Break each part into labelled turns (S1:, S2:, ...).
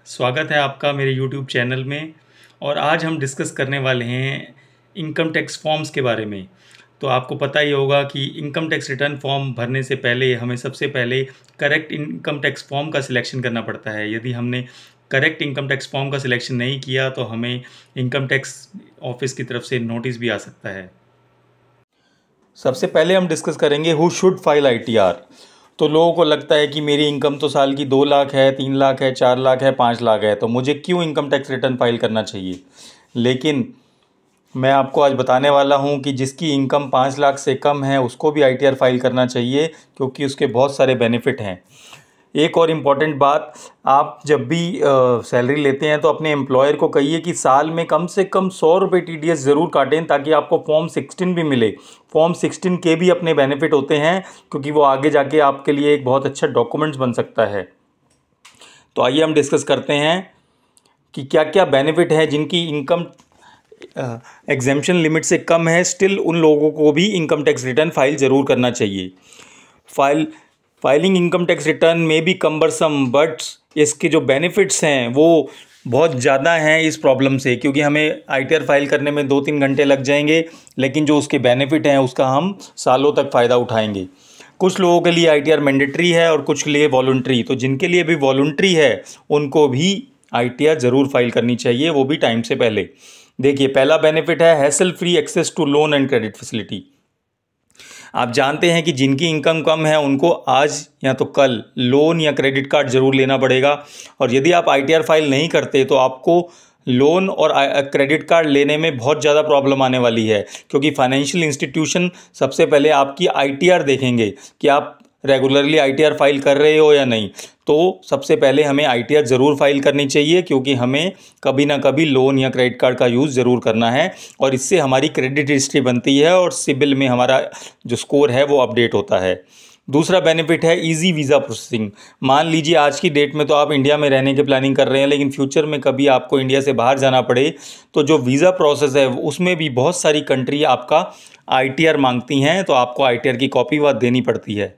S1: स्वागत है आपका मेरे YouTube चैनल में। और आज हम डिस्कस करने वाले हैं इनकम टैक्स फॉर्म्स के बारे में। तो आपको पता ही होगा कि इनकम टैक्स रिटर्न फॉर्म भरने से पहले हमें सबसे पहले करेक्ट इनकम टैक्स फॉर्म का सिलेक्शन करना पड़ता है। यदि हमने करेक्ट इनकम टैक्स फॉर्म का सिलेक्शन नहीं किया तो हमें इनकम टैक्स ऑफिस की तरफ से नोटिस भी आ सकता है। सबसे पहले हम डिस्कस करेंगे हु शुड फाइल ITR। तो लोगों को लगता है कि मेरी इनकम तो साल की 2 लाख है, 3 लाख है, 4 लाख है, 5 लाख है, तो मुझे क्यों इनकम टैक्स रिटर्न फाइल करना चाहिए। लेकिन मैं आपको आज बताने वाला हूं कि जिसकी इनकम 5 लाख से कम है उसको भी ITR फाइल करना चाहिए, क्योंकि उसके बहुत सारे बेनिफिट हैं। एक और इम्पॉर्टेंट बात, आप जब भी सैलरी लेते हैं तो अपने एम्प्लॉयर को कहिए कि साल में कम से कम 100 रुपये TDS ज़रूर काटें, ताकि आपको फॉर्म 16 भी मिले। फॉर्म 16 के भी अपने बेनिफिट होते हैं, क्योंकि वो आगे जाके आपके लिए एक बहुत अच्छा डॉक्यूमेंट्स बन सकता है। तो आइए हम डिस्कस करते हैं कि क्या क्या बेनिफिट है जिनकी इनकम एग्जेम्पशन लिमिट से कम है। स्टिल उन लोगों को भी इनकम टैक्स रिटर्न फाइल ज़रूर करना चाहिए। फाइलिंग इनकम टैक्स रिटर्न में भी कम्बरसम, बट इसके जो बेनिफिट्स हैं वो बहुत ज़्यादा हैं इस प्रॉब्लम से, क्योंकि हमें ITR फाइल करने में 2-3 घंटे लग जाएंगे, लेकिन जो उसके बेनिफिट हैं उसका हम सालों तक फ़ायदा उठाएंगे। कुछ लोगों के लिए ITR मैंडेटरी है और कुछ के लिए वॉलंटरी। तो जिनके लिए भी वॉलंटरी है उनको भी ITR ज़रूर फाइल करनी चाहिए, वो भी टाइम से पहले। देखिए, पहला बेनिफिट है hassle free access to loan and credit facility. आप जानते हैं कि जिनकी इनकम कम है उनको आज या तो कल लोन या क्रेडिट कार्ड ज़रूर लेना पड़ेगा। और यदि आप ITR फाइल नहीं करते तो आपको लोन और क्रेडिट कार्ड लेने में बहुत ज़्यादा प्रॉब्लम आने वाली है, क्योंकि फाइनेंशियल इंस्टीट्यूशन सबसे पहले आपकी ITR देखेंगे कि आप रेगुलरली ITR फाइल कर रहे हो या नहीं। तो सबसे पहले हमें ITR ज़रूर फाइल करनी चाहिए, क्योंकि हमें कभी ना कभी लोन या क्रेडिट कार्ड का यूज़ ज़रूर करना है, और इससे हमारी क्रेडिट हिस्ट्री बनती है और सिबिल में हमारा जो स्कोर है वो अपडेट होता है। दूसरा बेनिफिट है इजी वीज़ा प्रोसेसिंग। मान लीजिए आज की डेट में तो आप इंडिया में रहने की प्लानिंग कर रहे हैं, लेकिन फ्यूचर में कभी आपको इंडिया से बाहर जाना पड़े तो जो वीज़ा प्रोसेस है उसमें भी बहुत सारी कंट्री आपका ITR मांगती हैं, तो आपको ITR की कॉपी वह देनी पड़ती है।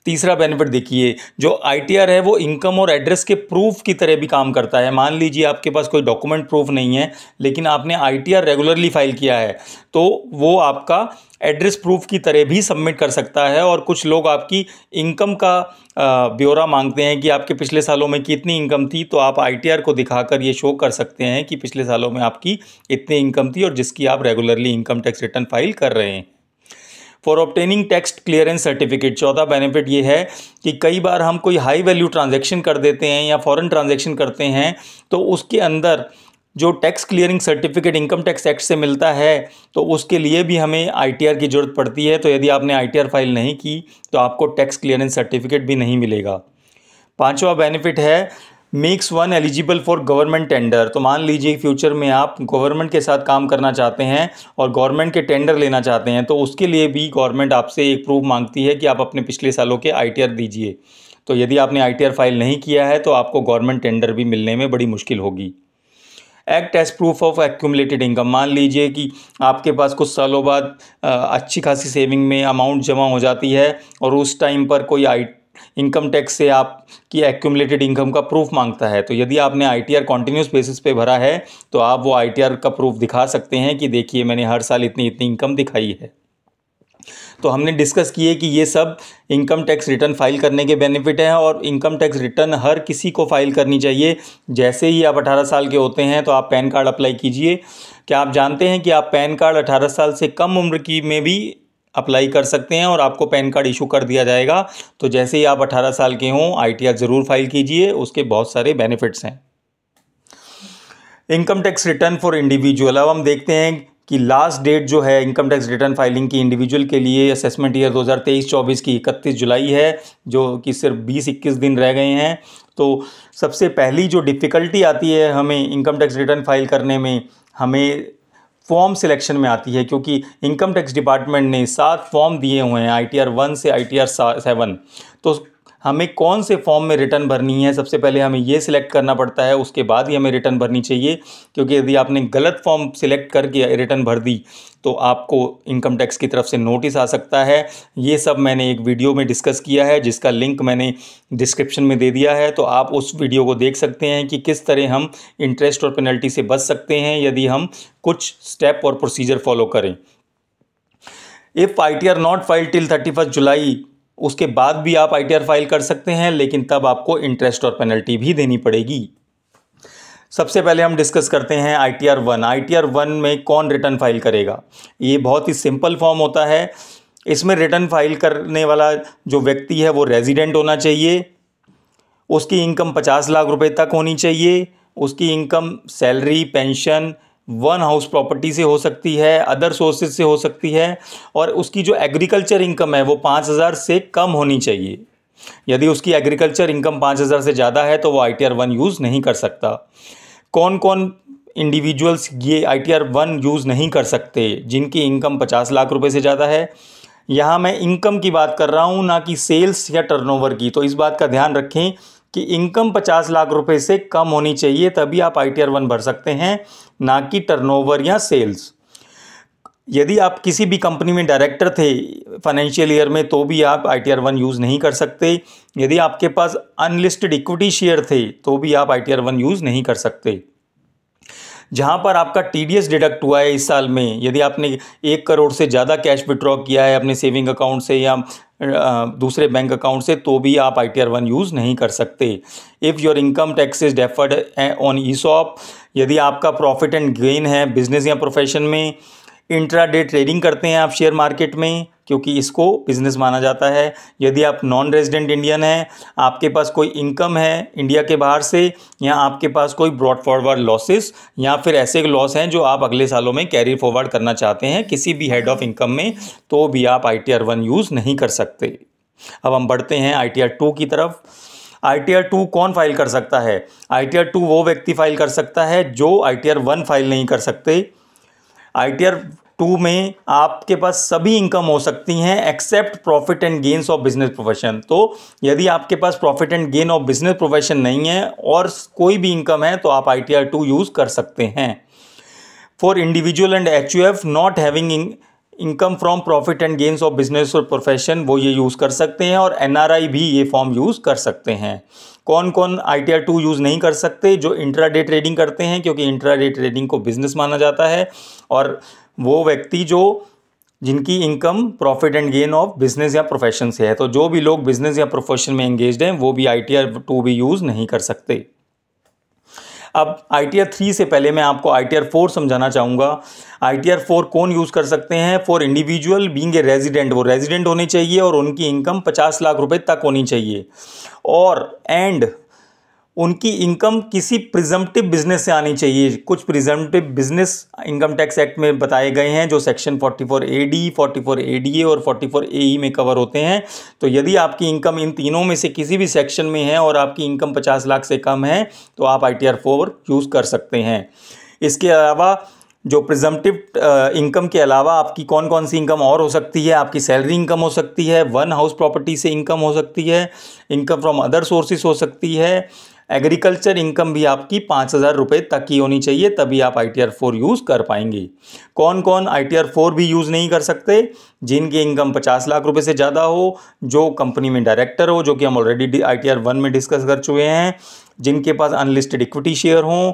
S1: तीसरा बेनिफिट देखिए, जो ITR है वो इनकम और एड्रेस के प्रूफ की तरह भी काम करता है। मान लीजिए आपके पास कोई डॉक्यूमेंट प्रूफ नहीं है, लेकिन आपने ITR रेगुलरली फाइल किया है, तो वो आपका एड्रेस प्रूफ की तरह भी सबमिट कर सकता है। और कुछ लोग आपकी इनकम का ब्यौरा मांगते हैं कि आपके पिछले सालों में कितनी इनकम थी, तो आप ITR को दिखाकर ये शो कर सकते हैं कि पिछले सालों में आपकी इतनी इनकम थी और जिसकी आप regularly income tax return file कर रहे हैं। For obtaining tax clearance certificate, चौथा बेनिफिट ये है कि कई बार हम कोई हाई वैल्यू ट्रांजैक्शन कर देते हैं या फॉरेन ट्रांजैक्शन करते हैं, तो उसके अंदर जो tax clearing certificate income tax act से मिलता है, तो उसके लिए भी हमें ITR की ज़रूरत पड़ती है। तो यदि आपने ITR फाइल नहीं की तो आपको टैक्स क्लियरेंस सर्टिफिकेट भी नहीं मिलेगा। पांचवा बेनिफिट है makes one eligible for government tender. तो मान लीजिए फ्यूचर में आप गवर्नमेंट के साथ काम करना चाहते हैं और गवर्नमेंट के टेंडर लेना चाहते हैं, तो उसके लिए भी गवर्नमेंट आपसे एक प्रूफ मांगती है कि आप अपने पिछले सालों के ITR दीजिए। तो यदि आपने ITR फाइल नहीं किया है तो आपको गवर्नमेंट टेंडर भी मिलने में बड़ी मुश्किल होगी। Act as proof of accumulated income, मान लीजिए कि आपके पास कुछ सालों बाद अच्छी खासी सेविंग में अमाउंट जमा हो जाती है और उस टाइम पर कोई इनकम टैक्स से आपकी एक्यूमुलेटेड इनकम का प्रूफ मांगता है, तो यदि आपने ITR कॉन्टिन्यूस बेसिस पे भरा है तो आप वो ITR का प्रूफ दिखा सकते हैं कि देखिए मैंने हर साल इतनी इतनी इनकम दिखाई है। तो हमने डिस्कस किए कि ये सब इनकम टैक्स रिटर्न फाइल करने के बेनिफिट हैं, और इनकम टैक्स रिटर्न हर किसी को फाइल करनी चाहिए। जैसे ही आप 18 साल के होते हैं तो आप पैन कार्ड अप्लाई कीजिए। क्या आप जानते हैं कि आप पैन कार्ड 18 साल से कम उम्र की में भी अप्लाई कर सकते हैं और आपको पैन कार्ड इशू कर दिया जाएगा। तो जैसे ही आप 18 साल के हों ITR ज़रूर फाइल कीजिए, उसके बहुत सारे बेनिफिट्स हैं। Income tax return for individual, अब हम देखते हैं कि लास्ट डेट जो है इनकम टैक्स रिटर्न फाइलिंग की इंडिविजुअल के लिए असेसमेंट ईयर 2023-24 की 31 जुलाई है, जो कि सिर्फ 20-21 दिन रह गए हैं। तो सबसे पहली जो डिफ़िकल्टी आती है हमें इनकम टैक्स रिटर्न फाइल करने में, हमें फॉर्म सिलेक्शन में आती है, क्योंकि इनकम टैक्स डिपार्टमेंट ने 7 फॉर्म दिए हुए हैं ITR 1 से ITR 7। तो हमें कौन से फॉर्म में रिटर्न भरनी है, सबसे पहले हमें ये सिलेक्ट करना पड़ता है, उसके बाद ही हमें रिटर्न भरनी चाहिए। क्योंकि यदि आपने गलत फॉर्म सिलेक्ट करके रिटर्न भर दी तो आपको इनकम टैक्स की तरफ से नोटिस आ सकता है। ये सब मैंने एक वीडियो में डिस्कस किया है, जिसका लिंक मैंने डिस्क्रिप्शन में दे दिया है, तो आप उस वीडियो को देख सकते हैं कि किस तरह हम इंटरेस्ट और पेनल्टी से बच सकते हैं यदि हम कुछ स्टेप और प्रोसीजर फॉलो करें। If ITR not file till 31 जुलाई, उसके बाद भी आप ITR फाइल कर सकते हैं, लेकिन तब आपको इंटरेस्ट और पेनल्टी भी देनी पड़ेगी। सबसे पहले हम डिस्कस करते हैं ITR 1। ITR 1 में कौन रिटर्न फाइल करेगा? ये बहुत ही सिंपल फॉर्म होता है। इसमें रिटर्न फाइल करने वाला जो व्यक्ति है वो रेजिडेंट होना चाहिए, उसकी इनकम 50 लाख रुपए तक होनी चाहिए, उसकी income salary, pension, one house property से हो सकती है, अदर सोर्सेज से हो सकती है, और उसकी जो एग्रीकल्चर इनकम है वो 5,000 से कम होनी चाहिए। यदि उसकी एग्रीकल्चर इनकम 5,000 से ज़्यादा है तो वो ITR 1 यूज़ नहीं कर सकता। कौन कौन इंडिविजुअल्स ये ITR 1 यूज़ नहीं कर सकते? जिनकी इनकम 50 लाख रुपए से ज़्यादा है। यहाँ मैं इनकम की बात कर रहा हूँ, ना कि सेल्स या टर्नओवर की। तो इस बात का ध्यान रखें कि इनकम 50 लाख रुपए से कम होनी चाहिए, तभी आप ITR 1 भर सकते हैं, ना कि टर्नओवर या सेल्स। यदि आप किसी भी कंपनी में डायरेक्टर थे फाइनेंशियल ईयर में तो भी आप ITR 1 यूज़ नहीं कर सकते। यदि आपके पास अनलिस्टेड इक्विटी शेयर थे तो भी आप ITR 1 यूज़ नहीं कर सकते। जहाँ पर आपका TDS डिडक्ट हुआ है इस साल में, यदि आपने 1 करोड़ से ज़्यादा कैश विड्रॉ किया है अपने सेविंग अकाउंट से या दूसरे बैंक अकाउंट से, तो भी आप ITR 1 यूज़ नहीं कर सकते। If your income tax is deferred on ESOP, यदि आपका प्रॉफिट एंड गेन है बिजनेस या प्रोफेशन में, इंट्राडे ट्रेडिंग करते हैं आप शेयर मार्केट में, क्योंकि इसको बिजनेस माना जाता है। यदि आप नॉन रेजिडेंट इंडियन हैं, आपके पास कोई इनकम है इंडिया के बाहर से, या आपके पास कोई ब्रॉड फॉरवर्ड लॉसेस या फिर ऐसे लॉस हैं जो आप अगले सालों में कैरी फॉरवर्ड करना चाहते हैं किसी भी हेड ऑफ इनकम में, तो भी आप ITR 1 यूज़ नहीं कर सकते। अब हम बढ़ते हैं ITR 2 की तरफ। ITR 2 कौन फाइल कर सकता है? ITR 2 वो व्यक्ति फाइल कर सकता है जो ITR 1 फाइल नहीं कर सकते। ITR 2 में आपके पास सभी इनकम हो सकती हैं except profit and gains of business profession. तो यदि आपके पास profit and gain of business profession नहीं है और कोई भी इनकम है तो आप ITR 2 यूज़ कर सकते हैं। For individual and HUF not having income from profit and gains of business और प्रोफेशन, वो ये यूज़ कर सकते हैं, और NRI भी ये फॉर्म यूज़ कर सकते हैं। कौन कौन ITR 2 यूज़ नहीं कर सकते? जो इंट्राडे ट्रेडिंग करते हैं, क्योंकि इंट्राडे ट्रेडिंग को बिजनेस माना जाता है, और वो व्यक्ति जिनकी income profit and gain of business या प्रोफेशन से है। तो जो भी लोग बिजनेस या प्रोफेशन में एंगेज्ड हैं वो भी ITR 2 भी यूज़ नहीं कर सकते। अब ITR 3 से पहले मैं आपको ITR 4 समझाना चाहूँगा। ITR 4 कौन यूज़ कर सकते हैं? For individual being a resident, वो रेजिडेंट होने चाहिए और उनकी इनकम 50 लाख रुपए तक होनी चाहिए, और उनकी इनकम किसी प्रिजम्पटिव बिजनेस से आनी चाहिए। कुछ presumptive business income tax act में बताए गए हैं जो सेक्शन 44 AD, 44 ADA और 44 AE में कवर होते हैं। तो यदि आपकी इनकम इन तीनों में से किसी भी सेक्शन में है और आपकी इनकम 50 लाख से कम है तो आप ITR 4 यूज़ कर सकते हैं। इसके अलावा जो प्रिजम्पटिव इनकम के अलावा आपकी कौन कौन सी इनकम और हो सकती है? आपकी सैलरी इनकम हो सकती है, वन हाउस प्रॉपर्टी से इनकम हो सकती है, इनकम फ्रॉम अदर सोर्सेज हो सकती है, एग्रीकल्चर इनकम भी आपकी 5,000 रुपये तक की होनी चाहिए, तभी आप ITR 4 यूज़ कर पाएंगे। कौन कौन ITR 4 भी यूज़ नहीं कर सकते? जिनकी इनकम 50 लाख रुपए से ज़्यादा हो, जो कंपनी में डायरेक्टर हो, जो कि हम ऑलरेडी ITR 1 में डिस्कस कर चुके हैं, जिनके पास अनलिस्टेड इक्विटी शेयर हों,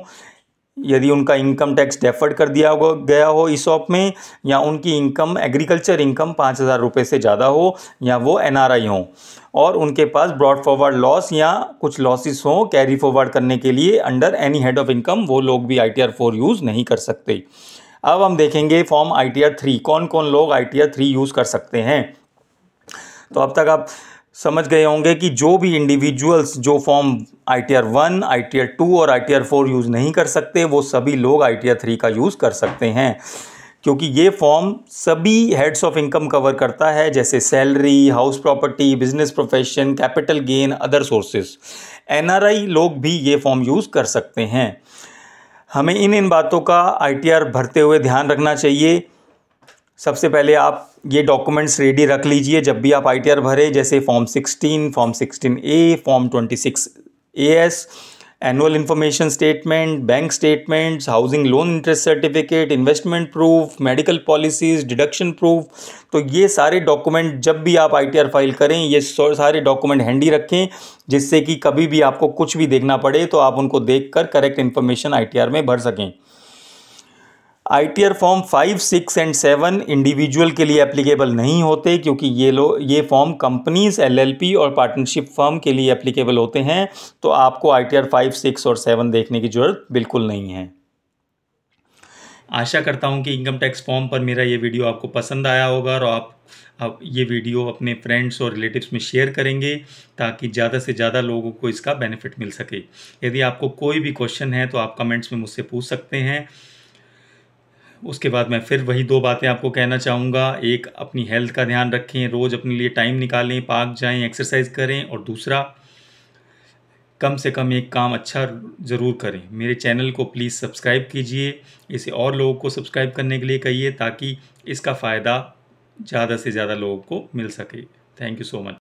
S1: यदि उनका इनकम टैक्स डेफर्ड कर दिया गया हो ESOP में, या उनकी इनकम एग्रीकल्चर इनकम 5,000 रुपये से ज़्यादा हो, या वो NRI हों, और उनके पास ब्रॉड फॉरवर्ड लॉस या कुछ लॉसेस हों कैरी फॉरवर्ड करने के लिए under any head of income, वो लोग भी ITR 4 यूज़ नहीं कर सकते। अब हम देखेंगे फॉर्म ITR 3, कौन कौन लोग ITR 3 यूज़ कर सकते हैं। तो अब तक आप समझ गए होंगे कि जो भी इंडिविजुअल्स जो फॉर्म ITR 1, ITR 2 और ITR 4 यूज़ नहीं कर सकते, वो सभी लोग ITR 3 का यूज़ कर सकते हैं, क्योंकि ये फॉर्म सभी हेड्स ऑफ इनकम कवर करता है, जैसे salary, house property, business profession, capital gain, other sources. NRI लोग भी ये फॉर्म यूज़ कर सकते हैं। हमें इन बातों का ITR भरते हुए ध्यान रखना चाहिए। सबसे पहले आप ये डॉक्यूमेंट्स रेडी रख लीजिए जब भी आप ITR भरें, जैसे form 16, form 16A, form 26AS, annual information statement, bank statements, housing loan interest certificate, investment proof, medical policies, deduction proof. तो ये सारे डॉक्यूमेंट जब भी आप ITR फाइल करें, ये सारे डॉक्यूमेंट हैंडी रखें, जिससे कि कभी भी आपको कुछ भी देखना पड़े तो आप उनको देखकर करेक्ट इन्फॉर्मेशन ITR में भर सकें। ITR फॉर्म 5, 6 एंड 7 इंडिविजुअल के लिए एप्लीकेबल नहीं होते, क्योंकि ये फॉर्म कंपनीज, LLP और पार्टनरशिप फर्म के लिए एप्लीकेबल होते हैं। तो आपको ITR 5, 6 और 7 देखने की ज़रूरत बिल्कुल नहीं है। आशा करता हूं कि इनकम टैक्स फॉर्म पर मेरा ये वीडियो आपको पसंद आया होगा और आप ये वीडियो अपने फ्रेंड्स और रिलेटिव्स में शेयर करेंगे, ताकि ज़्यादा से ज़्यादा लोगों को इसका बेनिफिट मिल सके। यदि आपको कोई भी क्वेश्चन है तो आप कमेंट्स में मुझसे पूछ सकते हैं। उसके बाद मैं फिर वही 2 बातें आपको कहना चाहूँगा। एक, अपनी हेल्थ का ध्यान रखें, रोज़ अपने लिए टाइम निकालें, पार्क जाएं, एक्सरसाइज करें। और दूसरा, कम से कम एक काम अच्छा ज़रूर करें। मेरे चैनल को प्लीज़ सब्सक्राइब कीजिए, इसे और लोगों को सब्सक्राइब करने के लिए कहिए, ताकि इसका फ़ायदा ज़्यादा से ज़्यादा लोगों को मिल सके। Thank you so much.